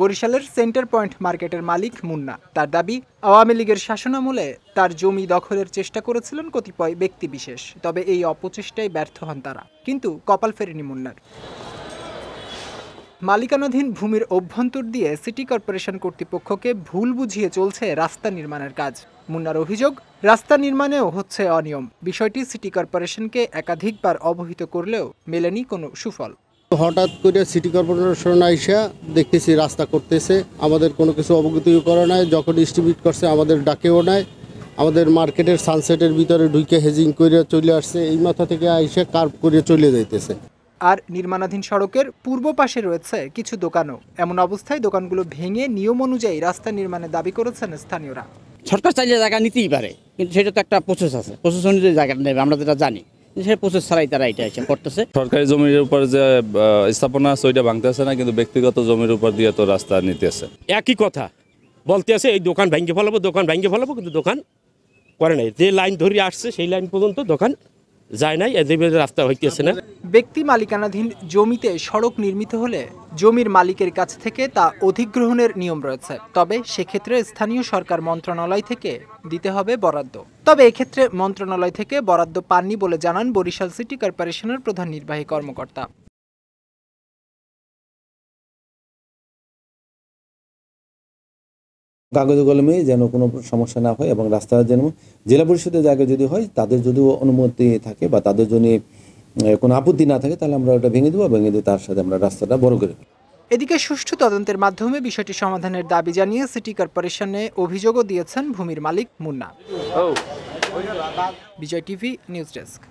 বরিশালের centre point মার্কেটের মালিক মুন্না। তার দাবি, আওয়ামী লীগের শাসনামলে তার জমি দখলের চেষ্টা করেছিলেন কতিপয় ব্যক্তিবিশেষ। তবে এই অপচেষ্টায় ব্যর্থ হন তারা, কিন্তু কপাল ফেরেনি মুন্নার। মালিকানাধীন ভূমির অভ্যন্তর দিয়ে সিটি কর্পোরেশন কর্তৃপক্ষকে ভুল বুঝিয়ে চলছে রাস্তা নির্মাণের কাজ। মুন্নার অভিযোগ, রাস্তা নির্মাণেও হচ্ছে অনিয়ম। বিষয়টি সিটি কর্পোরেশনকে একাধিকবার অবহিত করলেও মেলেনি কোনো সুফল। হঠাৎ করে সিটি কর্পোরেশন আইসা দেখতেছি রাস্তা করতেছে, আমাদের কোনো কিছু অবগতিও করা নাই। যখন ডিস্ট্রিবিউট করছে আমাদের ডাকেও নাই। আমাদের মার্কেটের সানসেটের ভিতরে ঢুকে হেজিং করে চলে আসছে, এই মাথা থেকে আইসা কার্ভ করে চলে যাইতেছে। আর নির্মাণাধীন সড়কের পূর্ব পাশে রয়েছে কিছু দোকানও। এমন অবস্থায় দোকানগুলো ভেঙে নিয়ম অনুযায়ী রাস্তা নির্মাণের দাবি করেছেন স্থানীয়রা। সরকার চাইলে জায়গা নিতেই পারে, কিন্তু সেটা তো একটা প্রসেস আছে, প্রসেস অনুযায়ী জায়গাটা নেবে, আমরা যেটা জানি। সেই প্রসেস ছাড়াই তারা এটা এসে করতেছে। সরকারি জমির উপর যে স্থাপনা আছে ওইটা ভাঙতেছে না, কিন্তু ব্যক্তিগত জমির উপর দিয়ে তো রাস্তা নিতেছে। একই কথা বলতে আছে, এই দোকান ভেঙে ফেলাবো, কিন্তু দোকান করে নাই। যে লাইন ধরে আসছে সেই লাইন পর্যন্ত দোকান যায় নাই, রাস্তা হইতেছে না। ব্যক্তি মালিকানাধীন জমিতে সড়ক নির্মিত হলে জমির মালিকের কাছ থেকে তা অধিগ্রহণের নিয়ম রয়েছে। তবে সেক্ষেত্রে স্থানীয় সরকার মন্ত্রণালয় থেকে দিতে হবে বরাদ্দ। তবে এক্ষেত্রে মন্ত্রণালয় থেকে বরাদ্দ পাননি বলে জানান বরিশাল সিটি কর্পোরেশনের প্রধান নির্বাহী কর্মকর্তা। কাগজ কলমে যেন কোনো সমস্যা না হয় এবং রাস্তা যেন জেলা পরিষদের জায়গায় যদি হয়, তাদের যদি অনুমতি থাকে বা তাদের জন্য কোনো আপত্তি না থাকে, তাহলে আমরা ওটা ভেঙে দেবো, ভেঙে দিয়ে তার সাথে আমরা রাস্তাটা বড় করে। এদিকে সুষ্ঠু তদন্তের মাধ্যমে বিষয়টি সমাধানের দাবি জানিয়ে সিটি কর্পোরেশনে অভিযোগও দিয়েছেন ভূমির মালিক মুন্না। বিজয় টিভি নিউজ ডেস্ক।